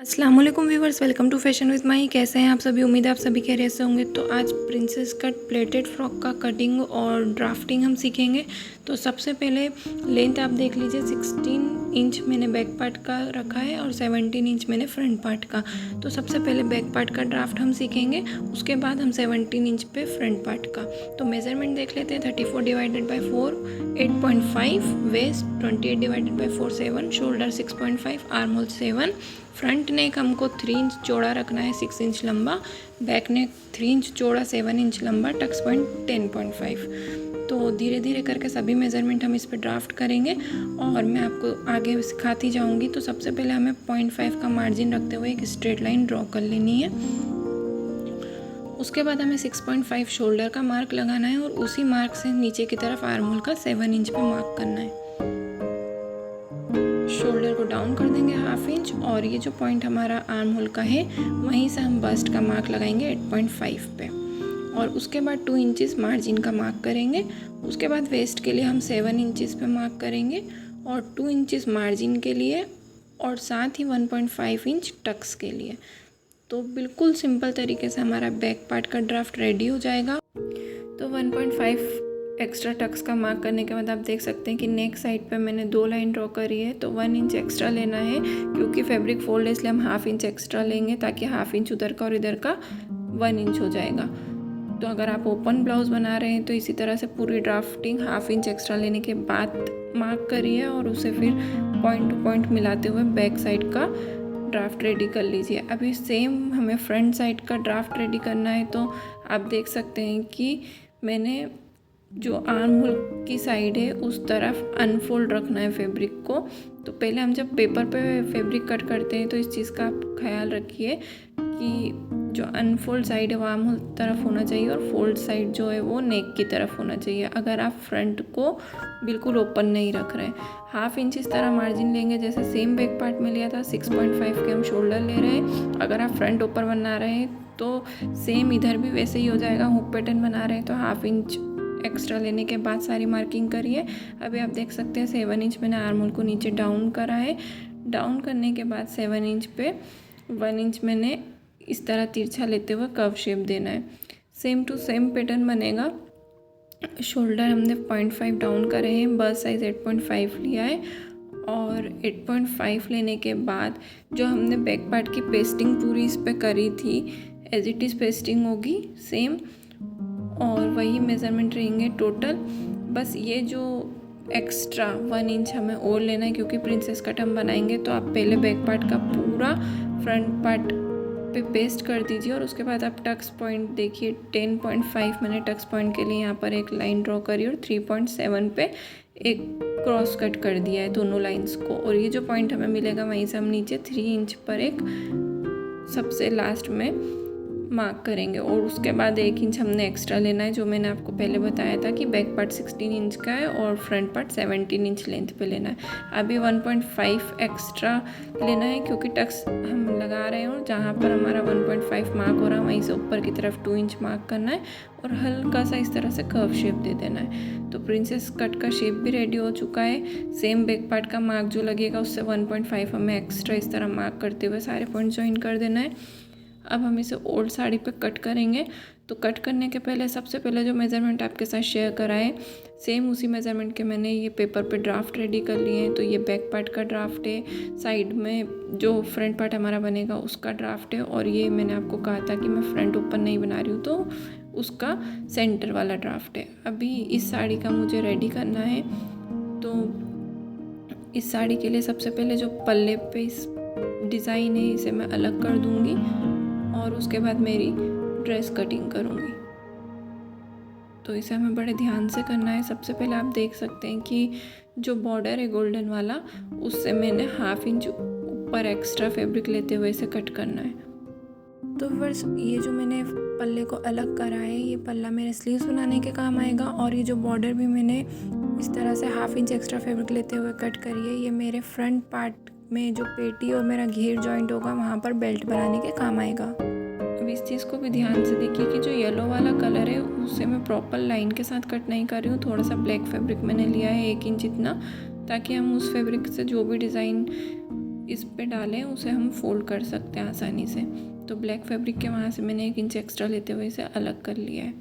अस्सलाम वालेकुम viewers, welcome to fashion with Mahi. कैसे हैं आप सभी? उम्मीद है आप सभी खैरियत से होंगे। तो आज प्रिंसेस कट प्लेटेड फ्रॉक का कटिंग और ड्राफ्टिंग हम सीखेंगे। तो सबसे पहले लेंथ आप देख लीजिए, 16 इंच मैंने बैक पार्ट का रखा है और 17 इंच मैंने फ्रंट पार्ट का। तो सबसे पहले बैक पार्ट का ड्राफ्ट हम सीखेंगे, उसके बाद हम 17 इंच पे फ्रंट पार्ट का। तो मेज़रमेंट देख लेते हैं। 34 divided by 4 8.5, waist 28 divided by 4 7, shoulder 6.5, arm hole 7, front neck हमको 3 इंच चौड़ा रखना है, 6 इंच लंबा, बैक नेक 3 इंच चौड़ा, 7 इंच लंबा, टक्स पॉइंट 10.5। तो धीरे धीरे करके सभी मेज़रमेंट हम इस पर ड्राफ्ट करेंगे और मैं आपको आगे सिखाती जाऊंगी। तो सबसे पहले हमें 0.5 का मार्जिन रखते हुए एक स्ट्रेट लाइन ड्रॉ कर लेनी है। उसके बाद हमें 6.5 शोल्डर का मार्क लगाना है और उसी मार्क से नीचे की तरफ आर्म होल का 7 इंच पे मार्क करना है। शोल्डर को डाउन कर देंगे 1/2 इंच और ये जो पॉइंट हमारा आर्म होल का है वहीं से हम बस्ट का मार्क लगाएंगे 8.5 पे और उसके बाद 2 इंचेस मार्जिन का मार्क करेंगे। उसके बाद वेस्ट के लिए हम 7 इंचेस पे मार्क करेंगे और 2 इंचेस मार्जिन के लिए और साथ ही 1.5 इंच टक्स के लिए। तो बिल्कुल सिंपल तरीके से हमारा बैक पार्ट का ड्राफ्ट रेडी हो जाएगा। तो 1.5 एक्स्ट्रा टक्स का मार्क करने के बाद आप देख सकते हैं कि नेक साइड पे मैंने 2 लाइन ड्रॉ करी है। तो 1 इंच एक्स्ट्रा लेना है क्योंकि फैब्रिक फोल्ड है, इसलिए हम 1/2 इंच एक्स्ट्रा लेंगे ताकि 1/2 इंच उधर का और इधर का 1 इंच हो जाएगा। तो अगर आप ओपन ब्लाउज बना रहे हैं तो इसी तरह से पूरी ड्राफ्टिंग 1/2 इंच एक्स्ट्रा लेने के बाद मार्क करिए और उसे फिर पॉइंट टू पॉइंट मिलाते हुए बैक साइड का ड्राफ्ट रेडी कर लीजिए। अभी सेम हमें फ्रंट साइड का ड्राफ्ट रेडी करना है। तो आप देख सकते हैं कि मैंने जो आर्म होल की साइड है उस तरफ अनफोल्ड रखना है फैब्रिक को। तो पहले हम जब पेपर पे फैब्रिक कट करते हैं तो इस चीज़ का आप ख्याल रखिए कि जो अनफोल्ड साइड है वो आर्म होल तरफ होना चाहिए और फोल्ड साइड जो है वो नेक की तरफ होना चाहिए। अगर आप फ्रंट को बिल्कुल ओपन नहीं रख रहे हैं, 1/2 इंच इस तरह मार्जिन लेंगे जैसे सेम बैक पार्ट में लिया था। 6.5 के हम शोल्डर ले रहे हैं। अगर आप फ्रंट ऊपर बना रहे हैं तो सेम इधर भी वैसे ही हो जाएगा। हुक पैटर्न बना रहे हैं तो 1/2 इंच एक्स्ट्रा लेने के बाद सारी मार्किंग करिए। अभी आप देख सकते हैं 7 इंच मैंने आर्म होल को नीचे डाउन करा है। डाउन करने के बाद 7 इंच पे 1 इंच मैंने इस तरह तिरछा लेते हुए कर्व शेप देना है। सेम टू सेम पैटर्न बनेगा। शोल्डर हमने 0.5 डाउन करे हैं, बस्ट साइज 8.5 लिया है और 8.5 लेने के बाद जो हमने बैक पार्ट की पेस्टिंग पूरी इस पर करी थी एज इट इज़ पेस्टिंग होगी सेम और वही मेज़रमेंट रहेंगे टोटल। बस ये जो एक्स्ट्रा 1 इंच हमें और लेना है क्योंकि प्रिंसेस कट हम बनाएंगे। तो आप पहले बैक पार्ट का पूरा फ्रंट पार्ट पे पेस्ट कर दीजिए और उसके बाद आप टक्स पॉइंट देखिए 10.5 मैंने टक्स पॉइंट के लिए यहाँ पर एक लाइन ड्रॉ करी और 3.7 पे एक क्रॉस कट कर दिया है दोनों लाइंस को। और ये जो पॉइंट हमें मिलेगा वहीं से हम नीचे 3 इंच पर एक सबसे लास्ट में मार्क करेंगे और उसके बाद 1 इंच हमने एक्स्ट्रा लेना है जो मैंने आपको पहले बताया था कि बैक पार्ट 16 इंच का है और फ्रंट पार्ट 17 इंच लेंथ पे लेना है। अभी 1.5 एक्स्ट्रा लेना है क्योंकि टक्स हम लगा रहे हैं और जहाँ पर हमारा 1.5 मार्क हो रहा है वहीं से ऊपर की तरफ 2 इंच मार्क करना है और हल्का सा इस तरह से कर्व शेप दे देना है। तो प्रिंसेस कट का शेप भी रेडी हो चुका है। सेम बैक पार्ट का मार्क जो लगेगा उससे 1.5 हमें एक्स्ट्रा इस तरह मार्क करते हुए सारे पॉइंट ज्वाइन कर देना है। अब हम इसे ओल्ड साड़ी पे कट करेंगे। तो कट करने के पहले सबसे पहले जो मेज़रमेंट आपके साथ शेयर कराएं सेम उसी मेज़रमेंट के मैंने ये पेपर पे ड्राफ्ट रेडी कर लिए हैं। तो ये बैक पार्ट का ड्राफ्ट है, साइड में जो फ्रंट पार्ट हमारा बनेगा उसका ड्राफ्ट है और ये मैंने आपको कहा था कि मैं फ्रंट ओपन नहीं बना रही हूँ तो उसका सेंटर वाला ड्राफ्ट है। अभी इस साड़ी का मुझे रेडी करना है। तो इस साड़ी के लिए सबसे पहले जो पल्ले पे इस डिज़ाइन है इसे मैं अलग कर दूँगी और उसके बाद मेरी ड्रेस कटिंग करूँगी। तो इसे हमें बड़े ध्यान से करना है। सबसे पहले आप देख सकते हैं कि जो बॉर्डर है गोल्डन वाला उससे मैंने 1/2 इंच ऊपर एक्स्ट्रा फैब्रिक लेते हुए इसे कट करना है। तो बस ये जो मैंने पल्ले को अलग करा है ये पल्ला मेरे स्लीव्स बनाने के काम आएगा और ये जो बॉर्डर भी मैंने इस तरह से 1/2 इंच एक्स्ट्रा फैब्रिक लेते हुए कट करी है ये मेरे फ्रंट पार्ट में जो पेटी और मेरा घेर जॉइंट होगा वहाँ पर बेल्ट बनाने के काम आएगा। अब इस चीज़ को भी ध्यान से देखिए कि जो येलो वाला कलर है उसे मैं प्रॉपर लाइन के साथ कट नहीं कर रही हूँ। थोड़ा सा ब्लैक फैब्रिक मैंने लिया है 1 इंच इतना, ताकि हम उस फैब्रिक से जो भी डिज़ाइन इस पे डालें उसे हम फोल्ड कर सकते हैं आसानी से। तो ब्लैक फैब्रिक के वहाँ से मैंने 1 इंच एक्स्ट्रा लेते हुए इसे अलग कर लिया है।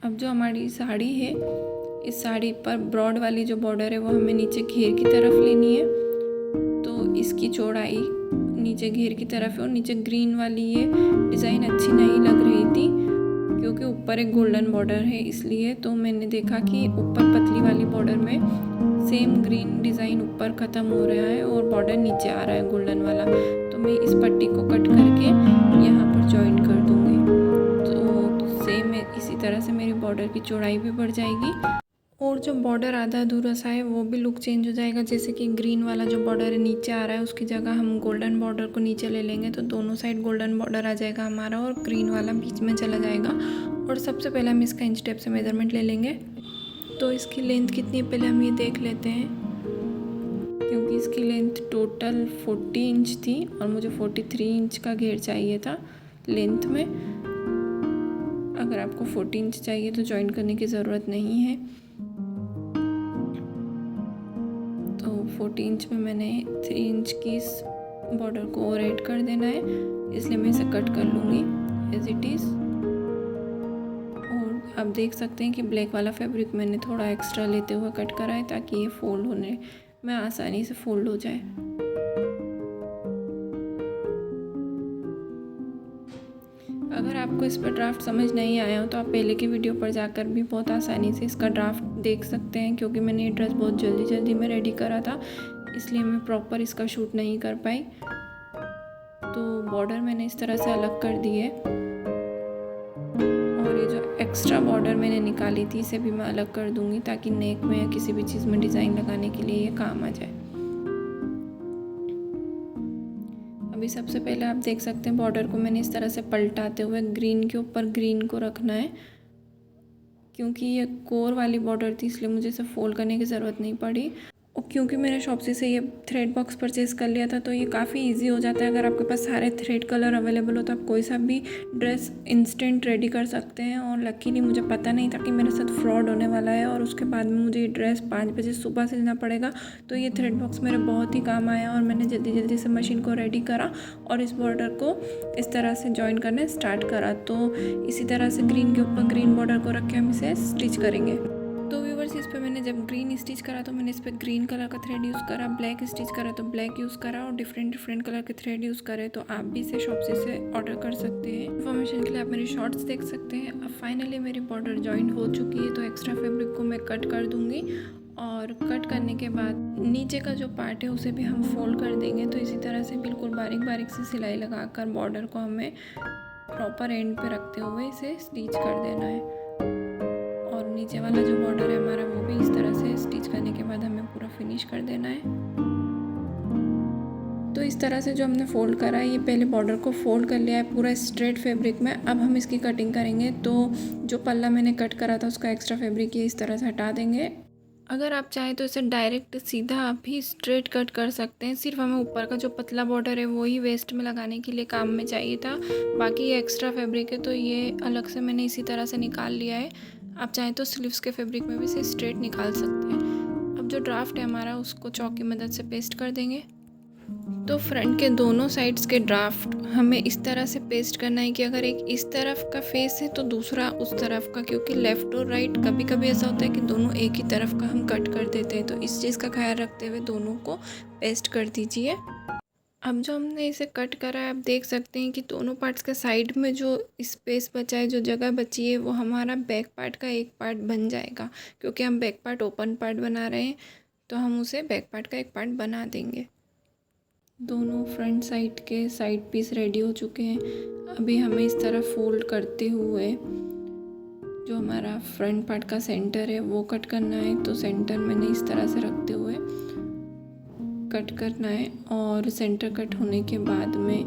अब जो हमारी साड़ी है, इस साड़ी पर ब्रॉड वाली जो बॉर्डर है वो हमें नीचे घेर की तरफ लेनी है। तो इसकी चौड़ाई नीचे घेर की तरफ है और नीचे ग्रीन वाली ये डिज़ाइन अच्छी नहीं लग रही थी क्योंकि ऊपर एक गोल्डन बॉर्डर है, इसलिए तो मैंने देखा कि ऊपर पतली वाली बॉर्डर में सेम ग्रीन डिज़ाइन ऊपर ख़त्म हो रहा है और बॉर्डर नीचे आ रहा है गोल्डन वाला। तो मैं इस पट्टी को कट करके यहाँ पर जॉइन कर दूँगी। तो सेम इसी तरह से मेरी बॉर्डर की चौड़ाई भी बढ़ जाएगी और जो बॉर्डर आधा अधूरा सा है वो भी लुक चेंज हो जाएगा। जैसे कि ग्रीन वाला जो बॉर्डर है नीचे आ रहा है, उसकी जगह हम गोल्डन बॉर्डर को नीचे ले लेंगे तो दोनों साइड गोल्डन बॉर्डर आ जाएगा हमारा और ग्रीन वाला बीच में चला जाएगा। और सबसे पहले हम इसका इंच टेप से मेज़रमेंट ले लेंगे। तो इसकी लेंथ कितनी है पहले हम ये देख लेते हैं, क्योंकि इसकी लेंथ टोटल 40 इंच थी और मुझे 43 इंच का घेर चाहिए था लेंथ में। अगर आपको 40 इंच चाहिए तो जॉइन करने की ज़रूरत नहीं है। तो 40 इंच में मैंने 3 इंच की इस बॉर्डर को और ऐड कर देना है, इसलिए मैं इसे कट कर लूँगी एज इट इज़। और आप देख सकते हैं कि ब्लैक वाला फैब्रिक मैंने थोड़ा एक्स्ट्रा लेते हुए कट करा है ताकि ये फोल्ड होने में आसानी से फोल्ड हो जाए। अगर आपको इस पर ड्राफ्ट समझ नहीं आया हो तो आप पहले की वीडियो पर जाकर भी बहुत आसानी से इसका ड्राफ्ट देख सकते हैं, क्योंकि मैंने ये ड्रेस बहुत जल्दी में रेडी करा था, इसलिए मैं प्रॉपर इसका शूट नहीं कर पाई। तो बॉर्डर मैंने इस तरह से अलग कर दी है और ये जो एक्स्ट्रा बॉर्डर मैंने निकाली थी इसे भी मैं अलग कर दूंगी ताकि नेक में या किसी भी चीज़ में डिज़ाइन लगाने के लिए ये काम आ जाए। अभी सबसे पहले आप देख सकते हैं बॉर्डर को मैंने इस तरह से पलटाते हुए ग्रीन के ऊपर ग्रीन को रखना है, क्योंकि ये कोर वाली बॉर्डर थी इसलिए मुझे इसे फोल्ड करने की ज़रूरत नहीं पड़ी। और क्योंकि मैंने शॉप्सी से ये थ्रेड बॉक्स परचेज़ कर लिया था तो ये काफ़ी इजी हो जाता है। अगर आपके पास सारे थ्रेड कलर अवेलेबल हो तो आप कोई सा भी ड्रेस इंस्टेंट रेडी कर सकते हैं। और लकीली मुझे पता नहीं था कि मेरे साथ फ्रॉड होने वाला है और उसके बाद में मुझे ये ड्रेस 5 बजे सुबह सिलना पड़ेगा। तो ये थ्रेड बॉक्स मेरे बहुत ही काम आया और मैंने जल्दी से मशीन को रेडी करा और इस बॉर्डर को इस तरह से जॉइन करने स्टार्ट करा। तो इसी तरह से ग्रीन के ऊपर ग्रीन बॉर्डर को रख के हम इसे स्टिच करेंगे। तो व्यूवर्स, इस पे मैंने जब ग्रीन स्टिच करा तो मैंने इस पे ग्रीन कलर का थ्रेड यूज़ करा, ब्लैक स्टिच करा तो ब्लैक यूज़ करा और डिफरेंट कलर के थ्रेड यूज़ करे। तो आप भी इसे शॉप्सी से ऑर्डर कर सकते हैं। इन्फॉर्मेशन के लिए आप मेरे शॉर्ट्स देख सकते हैं। अब फाइनली मेरी बॉर्डर जॉइन हो चुकी है, तो एक्स्ट्रा फैब्रिक को मैं कट कर दूँगी और कट करने के बाद नीचे का जो पार्ट है उसे भी हम फोल्ड कर देंगे। तो इसी तरह से बिल्कुल बारीक से सिलाई लगाकर बॉर्डर को हमें प्रॉपर एंड पे रखते हुए इसे स्टिच कर देना है। और नीचे वाला जो बॉर्डर है हमारा वो भी इस तरह से स्टिच करने के बाद हमें पूरा फिनिश कर देना है। तो इस तरह से जो हमने फोल्ड करा है, ये पहले बॉर्डर को फोल्ड कर लिया है पूरा स्ट्रेट फैब्रिक में। अब हम इसकी कटिंग करेंगे। तो जो पल्ला मैंने कट करा था उसका एक्स्ट्रा फैब्रिक ये इस तरह से हटा देंगे। अगर आप चाहें तो इसे डायरेक्ट सीधा आप ही स्ट्रेट कट कर सकते हैं। सिर्फ हमें ऊपर का जो पतला बॉर्डर है वो ही वेस्ट में लगाने के लिए काम में चाहिए था। बाकी ये एक्स्ट्रा फैब्रिक है तो ये अलग से मैंने इसी तरह से निकाल लिया है। आप चाहें तो स्लीव्स के फैब्रिक में भी इसे स्ट्रेट निकाल सकते हैं। अब जो ड्राफ्ट है हमारा उसको चॉक की मदद से पेस्ट कर देंगे। तो फ्रंट के दोनों साइड्स के ड्राफ्ट हमें इस तरह से पेस्ट करना है कि अगर एक इस तरफ का फेस है तो दूसरा उस तरफ का, क्योंकि लेफ़्ट और राइट कभी कभी ऐसा होता है कि दोनों एक ही तरफ का हम कट कर देते हैं। तो इस चीज़ का ख्याल रखते हुए दोनों को पेस्ट कर दीजिए। अब जो हमने इसे कट करा है, आप देख सकते हैं कि दोनों पार्ट्स के साइड में जो स्पेस बचा है, जो जगह बची है, वो हमारा बैक पार्ट का एक पार्ट बन जाएगा। क्योंकि हम बैक पार्ट ओपन पार्ट बना रहे हैं तो हम उसे बैक पार्ट का एक पार्ट बना देंगे। दोनों फ्रंट साइड के साइड पीस रेडी हो चुके हैं। अभी हमें इस तरह फोल्ड करते हुए जो हमारा फ्रंट पार्ट का सेंटर है वो कट करना है। तो सेंटर मैंने इस तरह से रखते हुए कट करना है और सेंटर कट होने के बाद में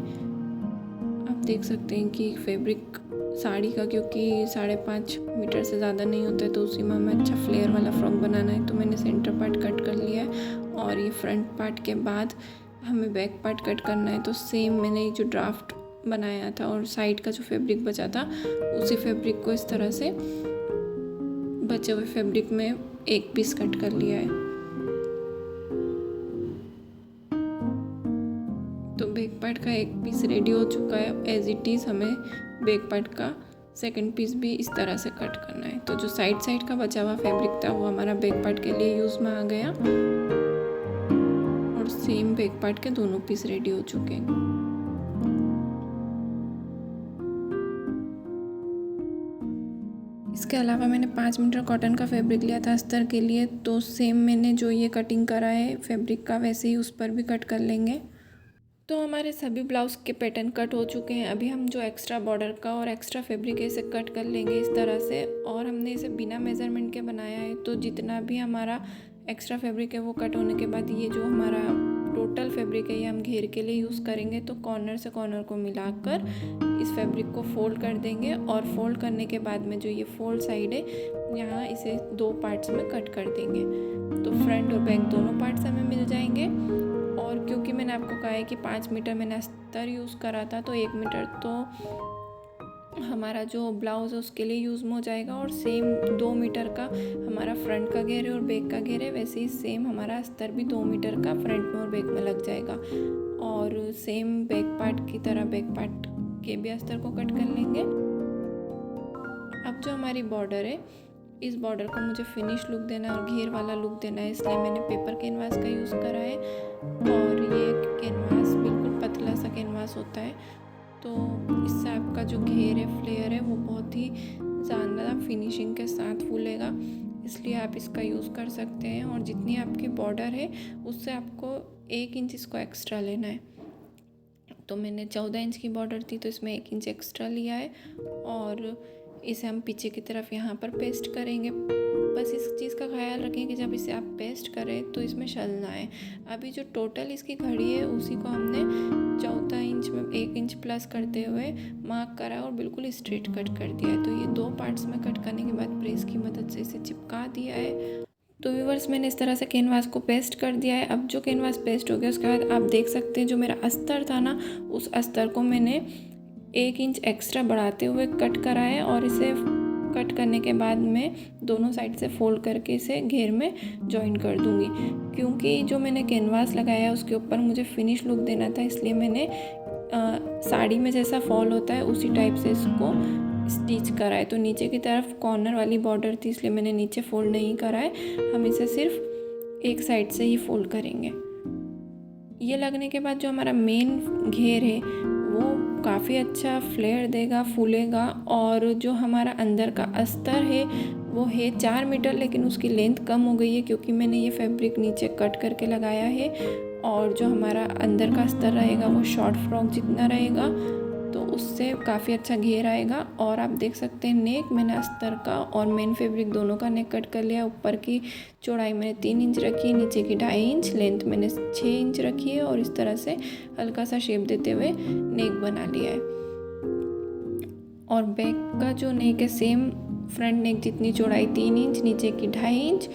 आप देख सकते हैं कि फैब्रिक साड़ी का, क्योंकि 5.5 मीटर से ज़्यादा नहीं होता है तो उसी में हमें अच्छा फ्लेयर वाला फ्रॉक बनाना है। तो मैंने सेंटर पार्ट कट कर लिया है और ये फ्रंट पार्ट के बाद हमें बैक पार्ट कट करना है। तो सेम मैंने जो ड्राफ्ट बनाया था और साइड का जो फैब्रिक बचा था उसी फैब्रिक को इस तरह से बचे हुए फैब्रिक में एक पीस कट कर लिया है। तो बैक पार्ट का एक पीस रेडी हो चुका है। एज इट इज़ हमें बैक पार्ट का सेकंड पीस भी इस तरह से कट करना है। तो जो साइड का बचा हुआ फैब्रिक था वो हमारा बैक पार्ट के लिए यूज़ में आ गया और सेम बैक पार्ट के दोनों पीस रेडी हो चुके हैं। इसके अलावा मैंने 5 मीटर कॉटन का फैब्रिक लिया था अस्तर के लिए, तो सेम मैंने जो ये कटिंग करा है फैब्रिक का वैसे ही उस पर भी कट कर लेंगे। तो हमारे सभी ब्लाउज़ के पैटर्न कट हो चुके हैं। अभी हम जो एक्स्ट्रा बॉर्डर का और एक्स्ट्रा फैब्रिक है इसे कट कर लेंगे इस तरह से। और हमने इसे बिना मेज़रमेंट के बनाया है, तो जितना भी हमारा एक्स्ट्रा फैब्रिक है वो कट होने के बाद ये जो हमारा टोटल फैब्रिक है ये हम घेर के लिए यूज़ करेंगे। तो कॉर्नर से कॉर्नर को मिलाकर इस फैब्रिक को फोल्ड कर देंगे और फोल्ड करने के बाद में जो ये फोल्ड साइड है यहाँ इसे 2 पार्ट्स में कट कर देंगे। तो फ्रंट और बैक दोनों पार्ट्स हमें मिल जाएंगे। और क्योंकि मैंने आपको कहा है कि 5 मीटर मैंने अस्तर यूज़ करा था, तो 1 मीटर तो हमारा जो ब्लाउज़ है उसके लिए यूज़ में हो जाएगा। और सेम 2 मीटर का हमारा फ्रंट का घेर है और बैक का घेर है, वैसे ही सेम हमारा अस्तर भी 2 मीटर का फ्रंट में और बैक में लग जाएगा। और सेम बैक पार्ट की तरह बैक पार्ट के भी अस्तर को कट कर लेंगे। अब जो हमारी बॉर्डर है इस बॉर्डर को मुझे फिनिश लुक देना है और घेर वाला लुक देना है, इसलिए मैंने पेपर कैनवास का यूज़ करा है। और ये कैनवास बिल्कुल पतला सा कैनवास होता है, तो इससे आपका जो घेर है फ्लेयर है वो बहुत ही ज़्यादा फिनिशिंग के साथ फूलेगा, इसलिए आप इसका यूज़ कर सकते हैं। और जितनी आपकी बॉर्डर है उससे आपको 1 इंच इसको एक्स्ट्रा लेना है। तो मैंने 14 इंच की बॉर्डर थी तो इसमें 1 इंच एक्स्ट्रा लिया है और इसे हम पीछे की तरफ यहाँ पर पेस्ट करेंगे। बस इस चीज़ का ख्याल रखें कि जब इसे आप पेस्ट करें तो इसमें शल ना आए। अभी जो टोटल इसकी घड़ी है उसी को हमने 14 इंच में 1 इंच प्लस करते हुए मार्क करा और बिल्कुल स्ट्रेट कट कर दिया है। तो ये 2 पार्ट्स में कट करने के बाद प्रेस की मदद से इसे चिपका दिया है। तो व्यूअर्स मैंने इस तरह से कैनवास को पेस्ट कर दिया है। अब जो कैनवास पेस्ट हो गया उसके बाद आप देख सकते हैं जो मेरा अस्तर था ना, उस अस्तर को मैंने 1 इंच एक्स्ट्रा बढ़ाते हुए कट करा है और इसे कट करने के बाद मैं दोनों साइड से फोल्ड करके इसे घेर में जॉइन कर दूंगी। क्योंकि जो मैंने कैनवास लगाया है उसके ऊपर मुझे फिनिश लुक देना था, इसलिए मैंने साड़ी में जैसा फॉल होता है उसी टाइप से इसको स्टिच करा है। तो नीचे की तरफ कॉर्नर वाली बॉर्डर थी इसलिए मैंने नीचे फोल्ड नहीं करा है, हम इसे सिर्फ एक साइड से ही फोल्ड करेंगे। ये लगने के बाद जो हमारा मेन घेर है वो काफ़ी अच्छा फ्लेयर देगा, फूलेगा। और जो हमारा अंदर का अस्तर है वो है 4 मीटर, लेकिन उसकी लेंथ कम हो गई है क्योंकि मैंने ये फैब्रिक नीचे कट करके लगाया है। और जो हमारा अंदर का अस्तर रहेगा वो शॉर्ट फ्रॉक जितना रहेगा, तो उससे काफ़ी अच्छा घेर आएगा। और आप देख सकते हैं नेक मैंने अस्तर का और मेन फैब्रिक दोनों का नेक कट कर लिया। ऊपर की चौड़ाई मैंने 3 इंच रखी है, नीचे की 2.5 इंच, लेंथ मैंने 6 इंच रखी है और इस तरह से हल्का सा शेप देते हुए नेक बना लिया है। और बैक का जो नेक है सेम फ्रंट नेक जितनी चौड़ाई 3 इंच, नीचे की 2.5 इंच,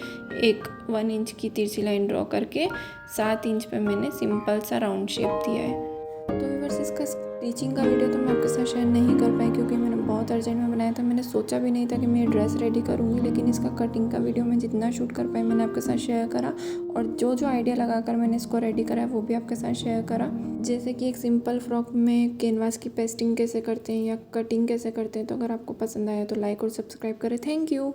एक 1 इंच की तिरछी लाइन ड्रॉ करके 7 इंच पे मैंने सिंपल सा राउंड शेप दिया है। तो व्यूअर्स इसका स्टिचिंग का वीडियो तो मैं आपके साथ शेयर नहीं कर पाई क्योंकि मैंने बहुत अर्जेंट में बनाया था। मैंने सोचा भी नहीं था कि मैं ये ड्रेस रेडी करूँगी, लेकिन इसका कटिंग का वीडियो मैं जितना शूट कर पाई मैंने आपके साथ शेयर करा। और जो आइडिया लगाकर मैंने इसको रेडी करा है वो भी आपके साथ शेयर करा। जैसे कि एक सिंपल फ्रॉक में कैनवास की पेस्टिंग कैसे करते हैं या कटिंग कैसे करते हैं। तो अगर आपको पसंद आया तो लाइक और सब्सक्राइब करें। Thank you.